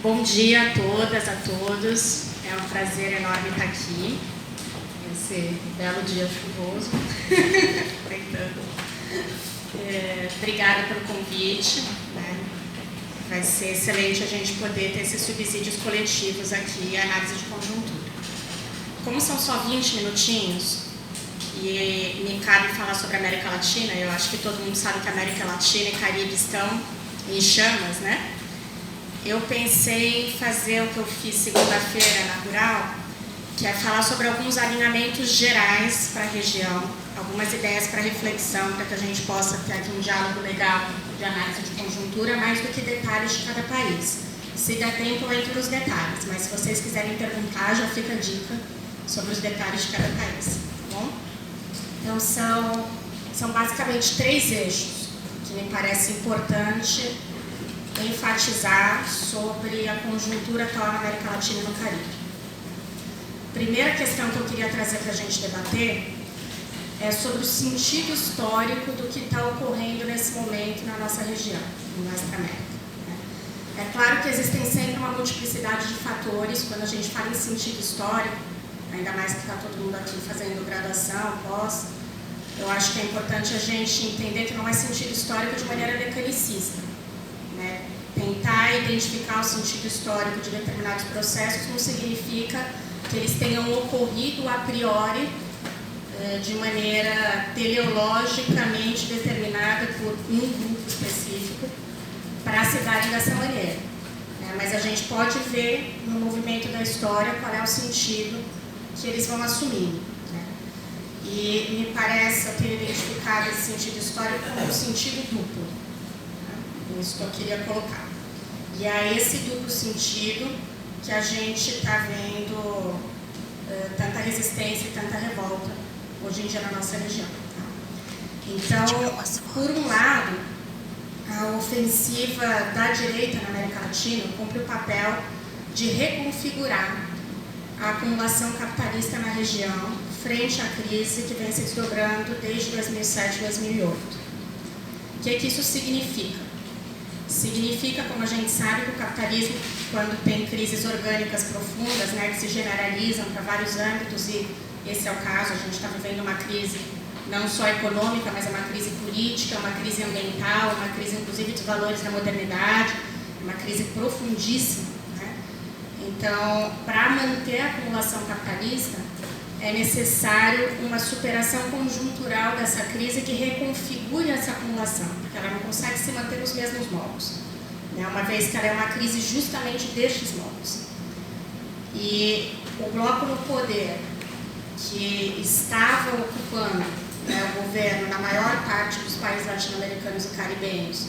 Bom dia a todas, a todos. É um prazer enorme estar aqui, nesse belo dia chuvoso. Obrigada pelo convite. Vai ser excelente a gente poder ter esses subsídios coletivos aqui, a análise de conjuntura. Como são só 20 minutinhos, e me cabe falar sobre a América Latina, eu acho que todo mundo sabe que a América Latina e Caribe estão em chamas, né? Eu pensei em fazer o que eu fiz segunda-feira na Rural, que é falar sobre alguns alinhamentos gerais para a região, algumas ideias para reflexão, para que a gente possa ter aqui um diálogo legal de análise de conjuntura, mais do que detalhes de cada país. Se der tempo, eu entro nos detalhes, mas se vocês quiserem perguntar, já fica a dica sobre os detalhes de cada país, tá bom? Então, são basicamente 3 eixos que me parece importante enfatizar sobre a conjuntura atual na América Latina e no Caribe. Primeira questão que eu queria trazer para a gente debater é sobre o sentido histórico do que está ocorrendo nesse momento na nossa região, na nossa América. É claro que existem sempre uma multiplicidade de fatores quando a gente fala em sentido histórico, ainda mais que está todo mundo aqui fazendo graduação, pós. Eu acho que é importante a gente entender que não é sentido histórico de maneira mecanicista. Tentar identificar o sentido histórico de determinados processos não significa que eles tenham ocorrido a priori de maneira teleologicamente determinada por um grupo específico para se darem dessa maneira. Mas a gente pode ver no movimento da história qual é o sentido que eles vão assumindo. E me parece eu ter identificado esse sentido histórico como um sentido duplo. Isso que eu queria colocar. E é esse duplo sentido que a gente está vendo tanta resistência e tanta revolta hoje em dia na nossa região. Então, por um lado, a ofensiva da direita na América Latina cumpre o papel de reconfigurar a acumulação capitalista na região frente à crise que vem se desdobrando desde 2007 e 2008. O que isso significa? Significa, como a gente sabe, que o capitalismo, quando tem crises orgânicas profundas, que se generalizam para vários âmbitos, e esse é o caso, a gente está vivendo uma crise não só econômica, mas é uma crise política, uma crise ambiental, uma crise inclusive dos valores da modernidade, uma crise profundíssima. Então, para manter a acumulação capitalista, é necessário uma superação conjuntural dessa crise que reconfigure essa acumulação, porque ela não consegue se manter nos mesmos moldes, uma vez que ela é uma crise justamente destes moldes. E o bloco no poder, que estava ocupando o governo na maior parte dos países latino-americanos e caribenhos,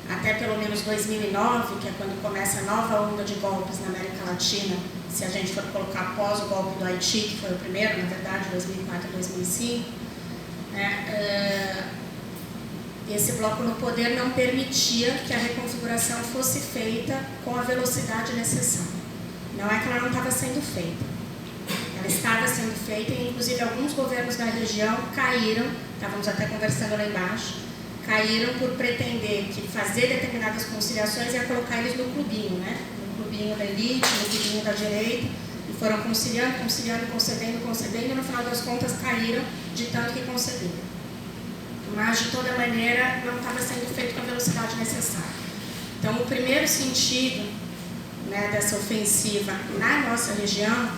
até pelo menos 2009, que é quando começa a nova onda de golpes na América Latina, se a gente for colocar após o golpe do Haiti, que foi o primeiro, na verdade, 2004 e 2005, esse bloco no poder não permitia que a reconfiguração fosse feita com a velocidade necessária. Não é que ela não estava sendo feita. Ela estava sendo feita e, inclusive, alguns governos da região caíram, estávamos até conversando lá embaixo, caíram por pretender que fazer determinadas conciliações ia colocar eles no clubinho, no clubinho da elite, no clubinho da direita, e foram conciliando, concedendo, e no final das contas caíram de tanto que concederam. Mas, de toda maneira, não estava sendo feito com a velocidade necessária. Então, o primeiro sentido dessa ofensiva na nossa região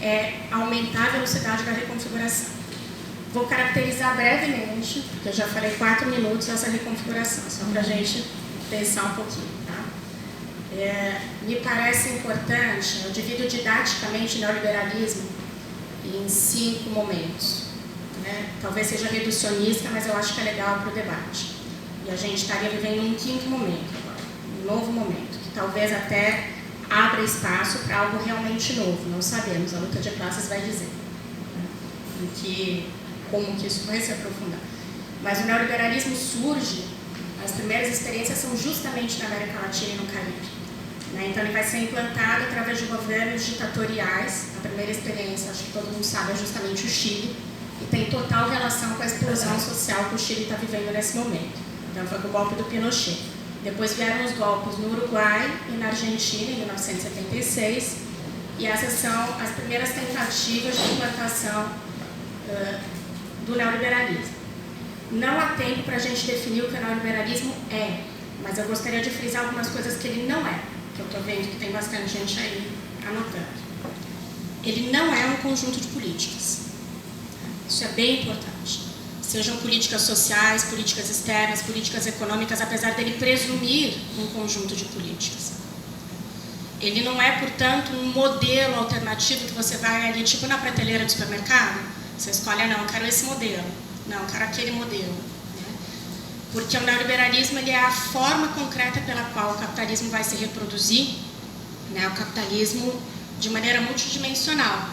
é aumentar a velocidade da reconfiguração. Vou caracterizar brevemente, porque eu já falei 4 minutos essa reconfiguração, só para a gente pensar um pouquinho. Me parece importante, eu divido didaticamente o neoliberalismo em 5 momentos. Talvez seja reducionista, mas eu acho que é legal para o debate. E a gente estaria vivendo um 5º momento agora, um novo momento, que talvez até abra espaço para algo realmente novo, não sabemos, a luta de classes vai dizer. Como que isso vai se aprofundar. Mas o neoliberalismo surge, as primeiras experiências são justamente na América Latina e no Caribe. Então ele vai ser implantado através de governos ditatoriais. A primeira experiência, acho que todo mundo sabe, é justamente o Chile, e tem total relação com a explosão social que o Chile está vivendo nesse momento. Então foi com o golpe do Pinochet. Depois vieram os golpes no Uruguai e na Argentina, em 1976, e essas são as primeiras tentativas de implantação do neoliberalismo. Não há tempo para a gente definir o que o neoliberalismo é, mas eu gostaria de frisar algumas coisas que ele não é, que eu estou vendo que tem bastante gente aí anotando. Ele não é um conjunto de políticas. Isso é bem importante. Sejam políticas sociais, políticas externas, políticas econômicas, apesar dele presumir um conjunto de políticas. Ele não é, portanto, um modelo alternativo que você vai ali, tipo na prateleira do supermercado, você escolhe, não, eu quero esse modelo, não, eu quero aquele modelo. Né? Porque o neoliberalismo ele é a forma concreta pela qual o capitalismo vai se reproduzir, né? O capitalismo de maneira multidimensional.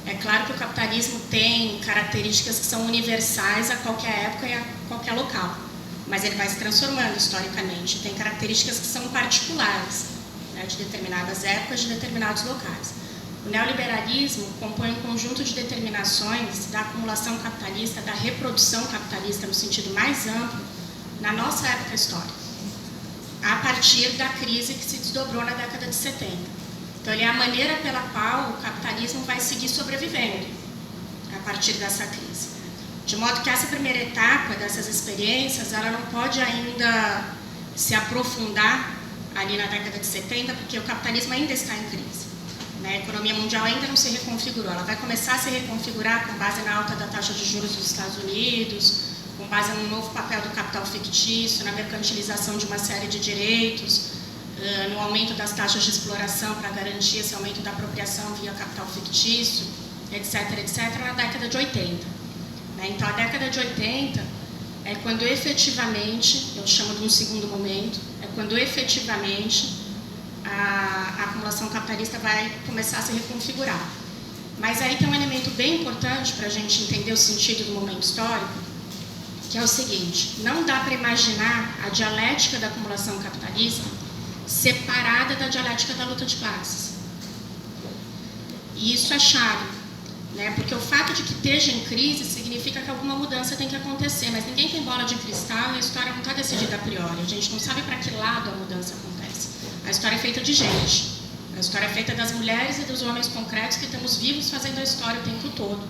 É claro que o capitalismo tem características que são universais a qualquer época e a qualquer local, mas ele vai se transformando historicamente. Tem características que são particulares, né, de determinadas épocas, de determinados locais. O neoliberalismo compõe um conjunto de determinações da acumulação capitalista, da reprodução capitalista no sentido mais amplo, na nossa época histórica, a partir da crise que se desdobrou na década de 70. Então, ele é a maneira pela qual o capitalismo vai seguir sobrevivendo a partir dessa crise. De modo que essa primeira etapa dessas experiências, ela não pode ainda se aprofundar ali na década de 70, porque o capitalismo ainda está em crise. Né? A economia mundial ainda não se reconfigurou. Ela vai começar a se reconfigurar com base na alta da taxa de juros dos Estados Unidos, com base no novo papel do capital fictício, na mercantilização de uma série de direitos, no aumento das taxas de exploração para garantir esse aumento da apropriação via capital fictício, etc., etc., na década de 80. Então, a década de 80 é quando efetivamente, eu chamo de um segundo momento, é quando efetivamente a acumulação capitalista vai começar a se reconfigurar. Mas aí tem um elemento bem importante para a gente entender o sentido do momento histórico, que é o seguinte: não dá para imaginar a dialética da acumulação capitalista separada da dialética da luta de classes. E isso é chave, né? Porque o fato de que esteja em crise significa que alguma mudança tem que acontecer, mas ninguém tem bola de cristal e a história não está decidida a priori. A gente não sabe para que lado a mudança acontece. A história é feita de gente. A história é feita das mulheres e dos homens concretos que estamos vivos fazendo a história o tempo todo.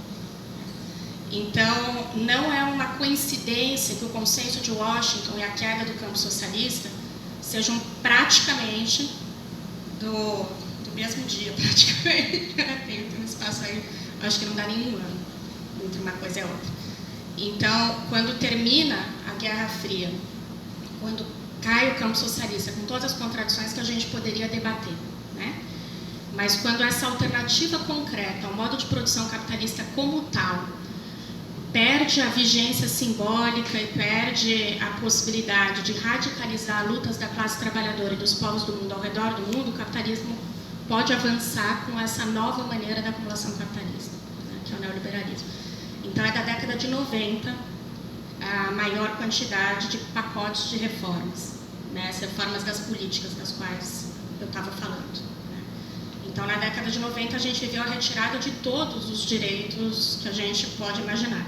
Então, não é uma coincidência que o consenso de Washington e a queda do campo socialista sejam praticamente do mesmo dia, praticamente. Tem um espaço aí, acho que não dá nenhum ano entre uma coisa e outra. Então, quando termina a Guerra Fria, quando cai o campo socialista, com todas as contradições que a gente poderia debater, né? Mas quando essa alternativa concreta ao modo de produção capitalista como tal perde a vigência simbólica e perde a possibilidade de radicalizar lutas da classe trabalhadora e dos povos do mundo ao redor do mundo, o capitalismo pode avançar com essa nova maneira da acumulação capitalista, né, que é o neoliberalismo. Então, é da década de 90 a maior quantidade de pacotes de reformas, né, as reformas das políticas das quais eu estava falando. Né. Então, na década de 90, a gente viveu a retirada de todos os direitos que a gente pode imaginar.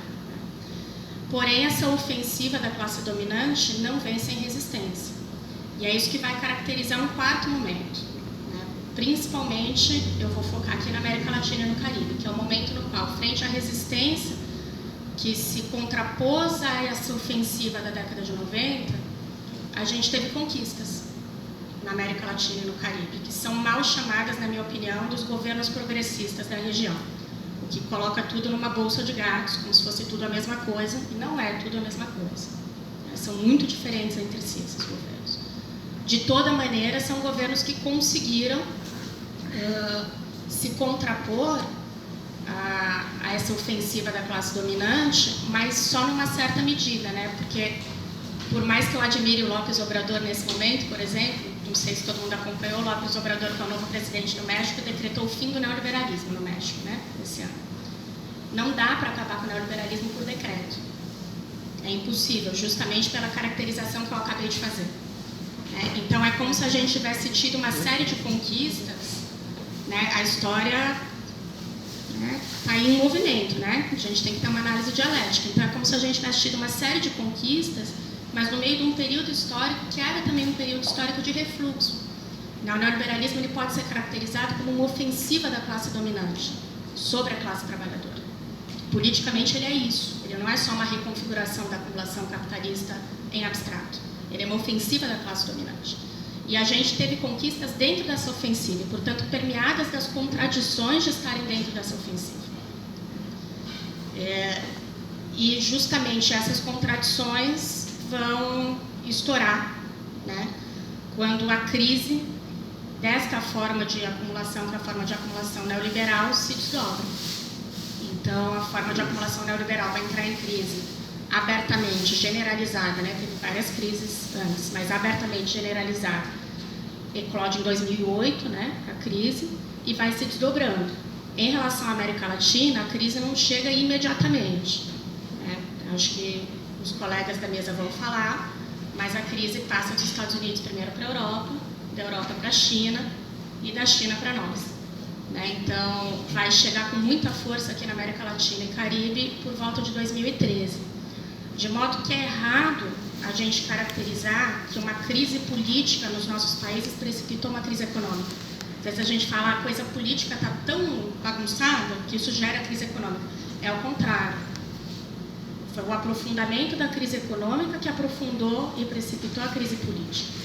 Porém, essa ofensiva da classe dominante não vem sem resistência. E é isso que vai caracterizar um quarto momento. Né? Principalmente, eu vou focar aqui na América Latina e no Caribe, que é o momento no qual, frente à resistência que se contrapôs a essa ofensiva da década de 90, a gente teve conquistas na América Latina e no Caribe, que são mal chamadas, na minha opinião, dos governos progressistas da região. Que coloca tudo numa bolsa de gatos, como se fosse tudo a mesma coisa, e não é tudo a mesma coisa. São muito diferentes entre si, esses governos. De toda maneira, são governos que conseguiram se contrapor a essa ofensiva da classe dominante, mas só numa certa medida, né? Porque, por mais que eu admire o López Obrador nesse momento, por exemplo, não sei se todo mundo acompanhou, o López Obrador, que é o novo presidente do México, decretou o fim do neoliberalismo no México, né, esse ano. Não dá para acabar com o neoliberalismo por decreto. É impossível, justamente pela caracterização que eu acabei de fazer. Então, é como se a gente tivesse tido uma série de conquistas, né, a história está em movimento, né, a gente tem que ter uma análise dialética. Então, é como se a gente tivesse tido uma série de conquistas mas no meio de um período histórico que era também um período histórico de refluxo. O neoliberalismo ele pode ser caracterizado como uma ofensiva da classe dominante sobre a classe trabalhadora. Politicamente ele é isso, ele não é só uma reconfiguração da acumulação capitalista em abstrato, ele é uma ofensiva da classe dominante. E a gente teve conquistas dentro dessa ofensiva, portanto permeadas das contradições de estarem dentro dessa ofensiva. E justamente essas contradições vão estourar, né, quando a crise desta forma de acumulação para a forma de acumulação neoliberal se desdobra. Então, a forma de acumulação neoliberal vai entrar em crise abertamente generalizada, né? Teve várias crises antes, mas abertamente generalizada. Eclode em 2008, né? A crise, e vai se desdobrando. Em relação à América Latina, a crise não chega imediatamente, né? Acho que os colegas da mesa vão falar, mas a crise passa dos Estados Unidos primeiro para a Europa, da Europa para a China e da China para nós. Né? Então, vai chegar com muita força aqui na América Latina e Caribe por volta de 2013. De modo que é errado a gente caracterizar que uma crise política nos nossos países precipitou uma crise econômica. Às vezes a gente fala a coisa política está tão bagunçada que isso gera crise econômica. É o contrário. Foi o aprofundamento da crise econômica que aprofundou e precipitou a crise política.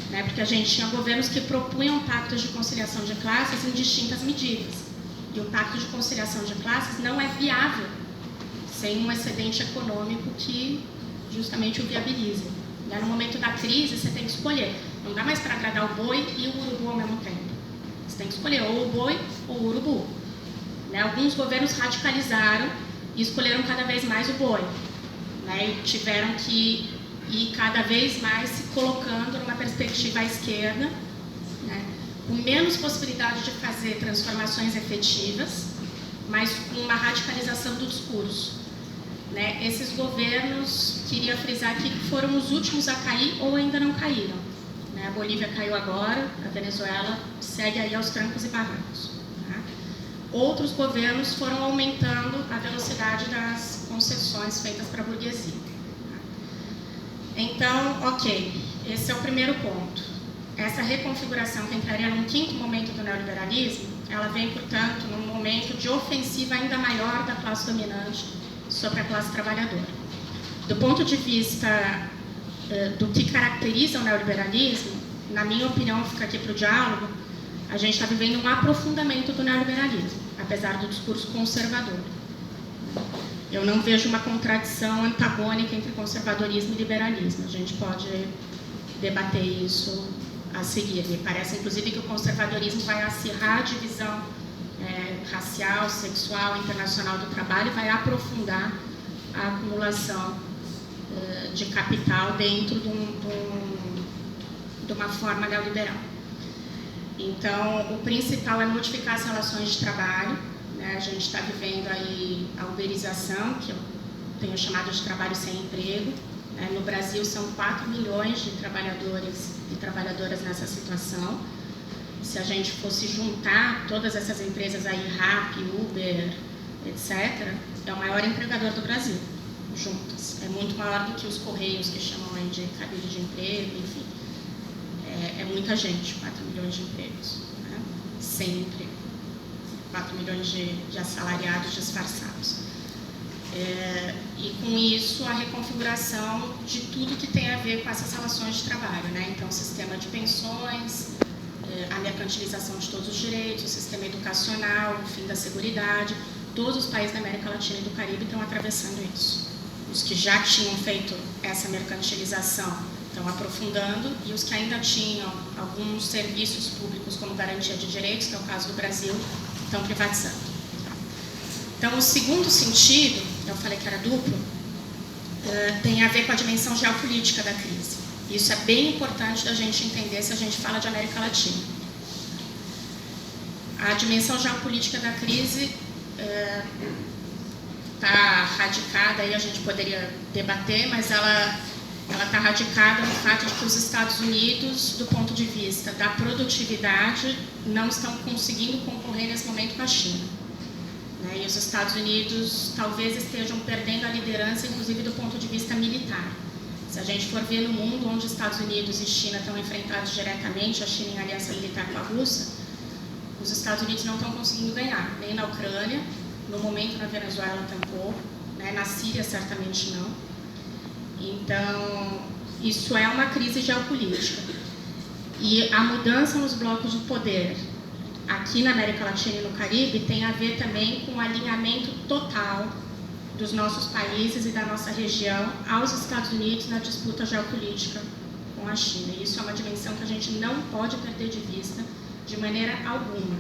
Né, porque a gente tinha governos que propunham pactos de conciliação de classes em distintas medidas. E o pacto de conciliação de classes não é viável sem um excedente econômico que justamente o viabiliza. Né, no momento da crise, você tem que escolher. Não dá mais para agradar o boi e o urubu ao mesmo tempo. Você tem que escolher ou o boi ou o urubu. Né, alguns governos radicalizaram e escolheram cada vez mais o boi. Né, e tiveram que e cada vez mais se colocando numa perspectiva à esquerda, né, com menos possibilidade de fazer transformações efetivas, mas com uma radicalização do discurso. Né. Esses governos, queria frisar aqui, que foram os últimos a cair ou ainda não caíram. Né. A Bolívia caiu agora, a Venezuela segue aí aos trancos e barrancos. Tá. Outros governos foram aumentando a velocidade das concessões feitas para a burguesia. Então, ok, esse é o primeiro ponto. Essa reconfiguração que entraria num quinto momento do neoliberalismo, ela vem, portanto, num momento de ofensiva ainda maior da classe dominante sobre a classe trabalhadora. Do ponto de vista do que caracteriza o neoliberalismo, na minha opinião, fica aqui para o diálogo, a gente está vivendo um aprofundamento do neoliberalismo, apesar do discurso conservador. Eu não vejo uma contradição antagônica entre conservadorismo e liberalismo. A gente pode debater isso a seguir. Me parece, inclusive, que o conservadorismo vai acirrar a divisão racial, sexual, internacional do trabalho e vai aprofundar a acumulação de capital dentro de uma forma neoliberal. Então, o principal é modificar as relações de trabalho. A gente está vivendo aí a uberização, que eu tenho chamado de trabalho sem emprego. No Brasil são 4 milhões de trabalhadores e trabalhadoras nessa situação. Se a gente fosse juntar todas essas empresas aí, Rappi, Uber, etc., é o maior empregador do Brasil, juntas. É muito maior do que os Correios, que chamam aí de cabide de emprego, enfim. É muita gente, 4 milhões de empregos, né? Sem emprego. 4 milhões de assalariados disfarçados. E com isso a reconfiguração de tudo que tem a ver com essas relações de trabalho, né? Então, o sistema de pensões, a mercantilização de todos os direitos, o sistema educacional, o fim da seguridade. Todos os países da América Latina e do Caribe estão atravessando isso. Os que já tinham feito essa mercantilização estão aprofundando, e os que ainda tinham alguns serviços públicos como garantia de direitos, que é o caso do Brasil, estão privatizando. Então, o segundo sentido, eu falei que era duplo, tem a ver com a dimensão geopolítica da crise. Isso é bem importante da gente entender se a gente fala de América Latina. A dimensão geopolítica da crise está radicada, aí a gente poderia debater, mas ela está radicada no fato de que os Estados Unidos, do ponto de vista da produtividade, não estão conseguindo concorrer nesse momento com a China. E os Estados Unidos talvez estejam perdendo a liderança, inclusive do ponto de vista militar. Se a gente for ver no mundo onde Estados Unidos e China estão enfrentados diretamente, a China em aliança militar com a Rússia, os Estados Unidos não estão conseguindo ganhar, nem na Ucrânia, no momento na Venezuela tampouco, né? Na Síria certamente não. Então, isso é uma crise geopolítica. E a mudança nos blocos de poder aqui na América Latina e no Caribe tem a ver também com o alinhamento total dos nossos países e da nossa região aos Estados Unidos na disputa geopolítica com a China. E isso é uma dimensão que a gente não pode perder de vista de maneira alguma,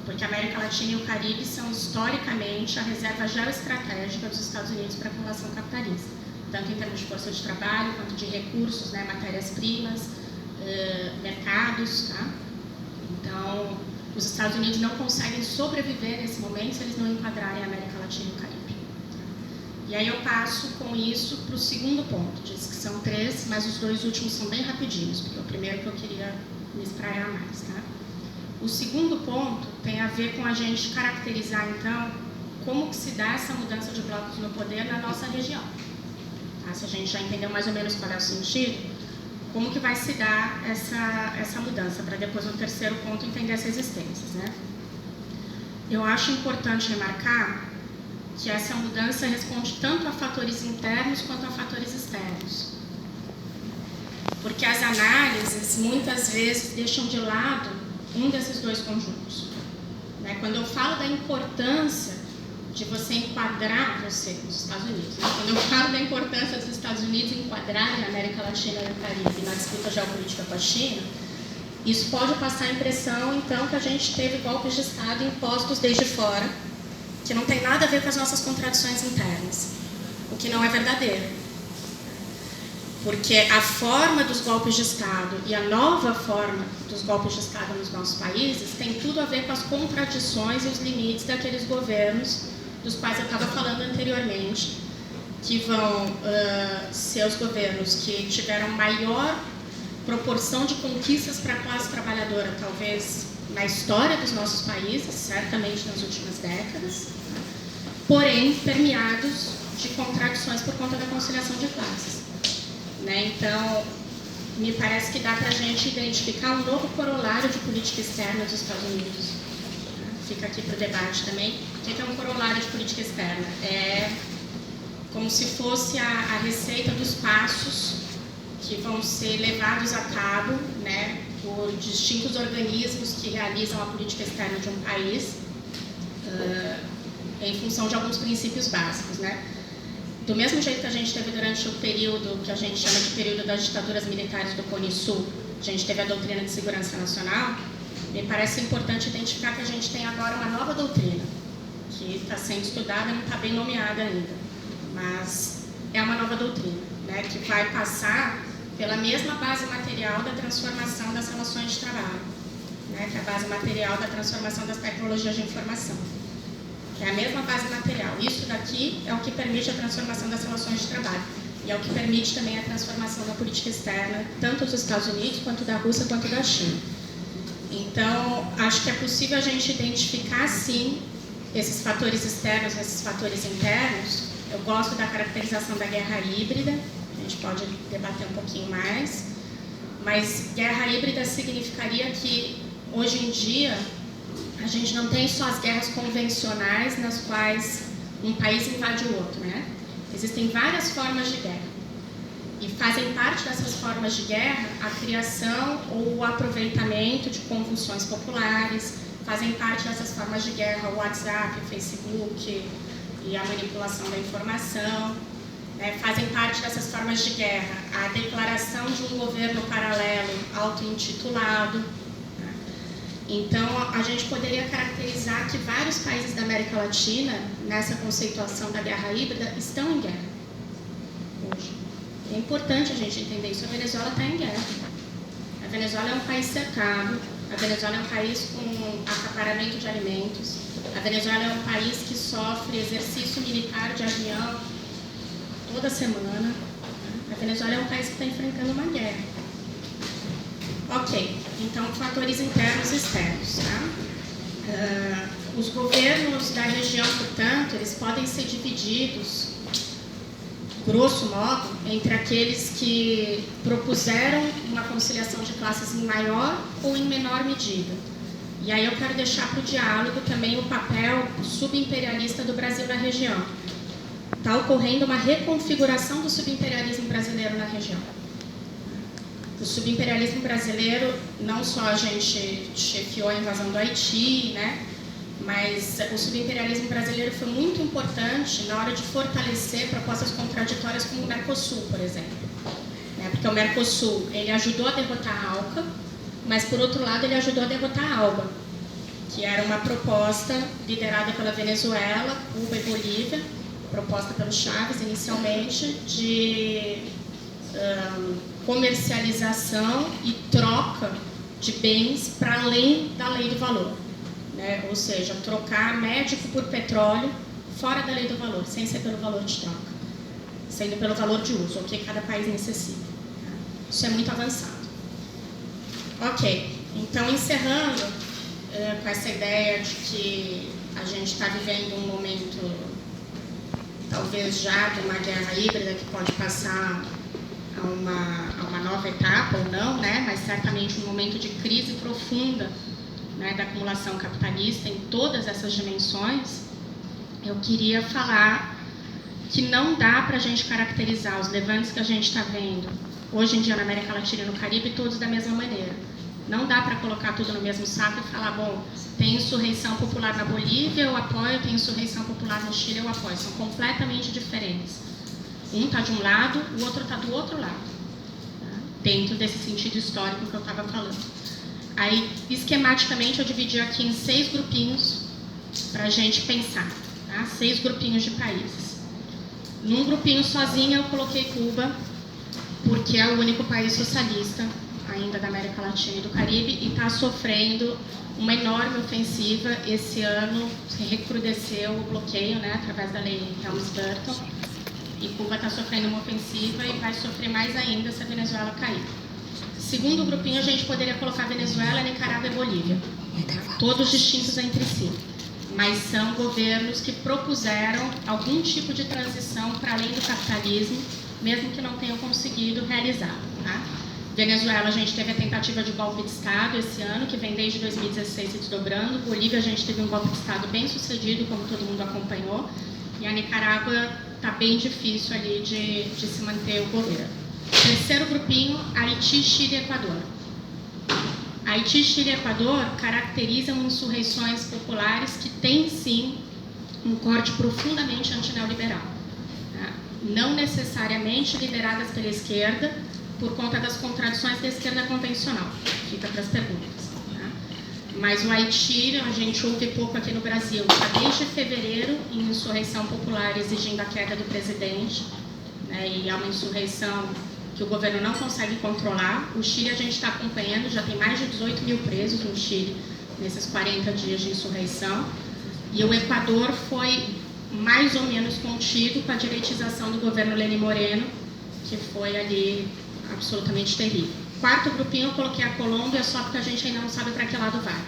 porque a América Latina e o Caribe são historicamente a reserva geoestratégica dos Estados Unidos para a acumulação capitalista, tanto em termos de força de trabalho, quanto de recursos, né, matérias-primas, mercados, tá? Então, os Estados Unidos não conseguem sobreviver nesse momento se eles não enquadrarem a América Latina e o Caribe. E aí eu passo com isso para o segundo ponto. Diz que são 3, mas os 2 últimos são bem rapidinhos, porque é o primeiro que eu queria me espraiar mais, tá? O segundo ponto tem a ver com a gente caracterizar, então, como que se dá essa mudança de blocos no poder na nossa região. Tá? Se a gente já entendeu mais ou menos qual é o sentido, como que vai se dar essa mudança, para depois no terceiro ponto entender as resistências, né? Eu acho importante remarcar que essa mudança responde tanto a fatores internos quanto a fatores externos. Porque as análises, muitas vezes, deixam de lado um desses 2 conjuntos. Né? Quando eu falo da importância de você enquadrar você nos Estados Unidos, né? Quando eu falo da importância dos Estados Unidos enquadrarem a América Latina e o Caribe na disputa geopolítica com a China, isso pode passar a impressão, então, que a gente teve golpes de Estado impostos desde fora, que não tem nada a ver com as nossas contradições internas, o que não é verdadeiro. Porque a forma dos golpes de Estado e a nova forma dos golpes de Estado nos nossos países tem tudo a ver com as contradições e os limites daqueles governos dos quais eu estava falando anteriormente, que vão ser os governos que tiveram maior proporção de conquistas para a classe trabalhadora, talvez na história dos nossos países, certamente nas últimas décadas, porém permeados de contradições por conta da conciliação de classes. Né? Então, me parece que dá para a gente identificar um novo corolário de política externa dos Estados Unidos. Fica aqui para o debate também. O que é um corolário de política externa? É como se fosse a receita dos passos que vão ser levados a cabo, né, por distintos organismos que realizam a política externa de um país em função de alguns princípios básicos, né? Do mesmo jeito que a gente teve durante o período que a gente chama de período das ditaduras militares do Cone Sul, a gente teve a doutrina de segurança nacional, me parece importante identificar que a gente tem agora uma nova doutrina, que está sendo estudada e não está bem nomeada ainda, mas é uma nova doutrina, né, que vai passar pela mesma base material da transformação das relações de trabalho, né, que é a base material da transformação das tecnologias de informação. É a mesma base material. Isso daqui é o que permite a transformação das relações de trabalho. E é o que permite também a transformação da política externa, tanto dos Estados Unidos, quanto da Rússia, quanto da China. Então, acho que é possível a gente identificar, sim, esses fatores externos, esses fatores internos. Eu gosto da caracterização da guerra híbrida, a gente pode debater um pouquinho mais, mas guerra híbrida significaria que, hoje em dia, a gente não tem só as guerras convencionais nas quais um país invade o outro, né? Existem várias formas de guerra. E fazem parte dessas formas de guerra a criação ou o aproveitamento de convulsões populares, fazem parte dessas formas de guerra o WhatsApp, o Facebook e a manipulação da informação, né? Fazem parte dessas formas de guerra a declaração de um governo paralelo auto-intitulado. Então, a gente poderia caracterizar que vários países da América Latina, nessa conceituação da guerra híbrida, estão em guerra hoje. É importante a gente entender isso. A Venezuela está em guerra. A Venezuela é um país cercado, a Venezuela é um país com acaparamento de alimentos, a Venezuela é um país que sofre exercício militar de avião toda semana. A Venezuela é um país que está enfrentando uma guerra. Ok, então fatores internos e externos. Tá? Os governos da região, portanto, eles podem ser divididos grosso modo, entre aqueles que propuseram uma conciliação de classes em maior ou em menor medida. E aí eu quero deixar para o diálogo também o papel subimperialista do Brasil na região. Está ocorrendo uma reconfiguração do subimperialismo brasileiro na região. O subimperialismo brasileiro, não só a gente chefiou a invasão do Haiti, né? Mas o subimperialismo brasileiro foi muito importante na hora de fortalecer propostas contraditórias como o Mercosul, por exemplo. Porque o Mercosul, ele ajudou a derrotar a ALCA, mas, por outro lado, ele ajudou a derrotar a ALBA, que era uma proposta liderada pela Venezuela, Cuba e Bolívia, proposta pelo Chávez, inicialmente, de comercialização e troca de bens para além da lei do valor. Né? Ou seja, trocar médico por petróleo fora da lei do valor, sem ser pelo valor de troca, sendo pelo valor de uso, o que cada país necessita. Isso é muito avançado. Ok, então encerrando com essa ideia de que a gente está vivendo um momento, talvez já de uma guerra híbrida que pode passar a uma nova etapa ou não, né? Mas certamente um momento de crise profunda, né, da acumulação capitalista em todas essas dimensões. Eu queria falar que não dá para a gente caracterizar os levantes que a gente está vendo hoje em dia na América Latina e no Caribe todos da mesma maneira. Não dá para colocar tudo no mesmo saco e falar, bom, tem insurreição popular na Bolívia, eu apoio, tem insurreição popular no Chile, eu apoio. São completamente diferentes. Um está de um lado, o outro está do outro lado, tá? Dentro desse sentido histórico que eu estava falando. Aí, esquematicamente, eu dividi aqui em 6 grupinhos para a gente pensar, tá? 6 grupinhos de países. Num grupinho sozinha eu coloquei Cuba, porque é o único país socialista ainda da América Latina e do Caribe e está sofrendo uma enorme ofensiva. Esse ano se recrudesceu o bloqueio, né, através da lei Helms-Burton, e Cuba está sofrendo uma ofensiva e vai sofrer mais ainda se a Venezuela cair. Segundo grupinho, a gente poderia colocar Venezuela, Nicarágua e Bolívia, todos distintos entre si, mas são governos que propuseram algum tipo de transição para além do capitalismo, mesmo que não tenham conseguido realizar. Tá? Venezuela, a gente teve a tentativa de golpe de Estado esse ano, que vem desde 2016 se desdobrando. Bolívia, a gente teve um golpe de Estado bem sucedido, como todo mundo acompanhou. E a Nicarágua está bem difícil ali de se manter o governo. Terceiro grupinho, Haiti, Chile e Equador. Haiti, Chile e Equador caracterizam insurreições populares que têm, sim, um corte profundamente antineoliberal. Tá? Não necessariamente lideradas pela esquerda, por conta das contradições da esquerda convencional. Fica para as perguntas. Tá? Mas o Haiti, a gente ouve pouco aqui no Brasil, está desde fevereiro em insurreição popular exigindo a queda do presidente, né, e é uma insurreição que o governo não consegue controlar. O Chile a gente está acompanhando, já tem mais de 18 mil presos no Chile nesses 40 dias de insurreição. E o Equador foi mais ou menos contido com a direitização do governo Lenín Moreno, que foi ali absolutamente terrível. Quarto grupinho eu coloquei a Colômbia, só porque a gente ainda não sabe para que lado vai.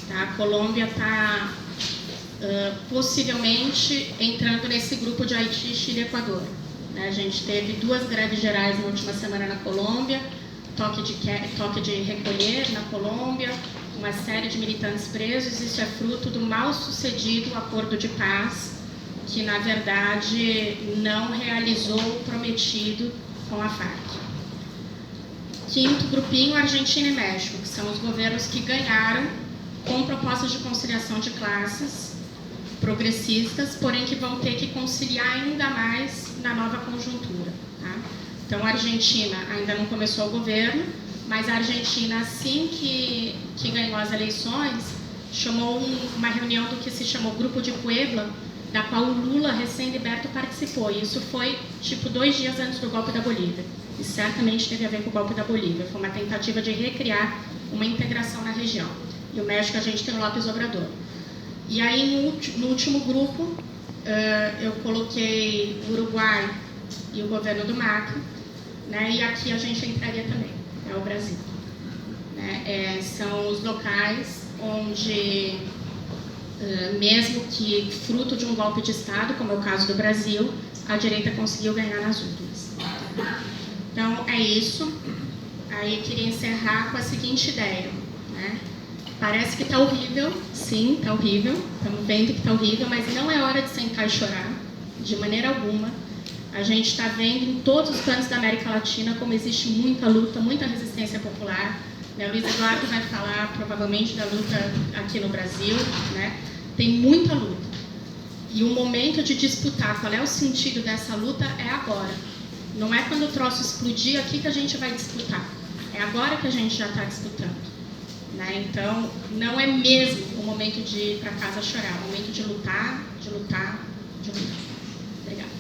Tá? A Colômbia está possivelmente entrando nesse grupo de Haiti, Chile e Equador. Né? A gente teve 2 greves gerais na última semana na Colômbia, toque de recolher na Colômbia, uma série de militantes presos. Isso é fruto do mal sucedido acordo de paz, que na verdade não realizou o prometido com a FARC. Quinto grupinho, Argentina e México, que são os governos que ganharam com propostas de conciliação de classes progressistas, porém que vão ter que conciliar ainda mais na nova conjuntura. Tá? Então, a Argentina ainda não começou o governo, mas a Argentina, assim que ganhou as eleições, chamou uma reunião do que se chamou Grupo de Puebla, da qual o Lula, recém-liberto, participou. E isso foi, 2 dias antes do golpe da Bolívia. E certamente teve a ver com o golpe da Bolívia. Foi uma tentativa de recriar uma integração na região. E o México, a gente tem o López Obrador. E aí, no último grupo, eu coloquei o Uruguai e o governo do Macri, né? E aqui a gente entraria também, é o Brasil. Né? São os locais onde, mesmo que fruto de um golpe de Estado, como é o caso do Brasil, a direita conseguiu ganhar nas urnas. Então, é isso. Aí, queria encerrar com a seguinte ideia, né? Parece que está horrível, sim, está horrível, estamos vendo que está horrível, mas não é hora de sentar e chorar, de maneira alguma. A gente está vendo em todos os cantos da América Latina como existe muita luta, muita resistência popular. O Luiz Eduardo vai falar, provavelmente, da luta aqui no Brasil, né? Tem muita luta. E o momento de disputar qual é o sentido dessa luta é agora. Não é quando o troço explodir aqui que a gente vai disputar. É agora que a gente já está disputando. Né? Então, não é mesmo o momento de ir para casa chorar. É o momento de lutar, de lutar, de lutar. Obrigada.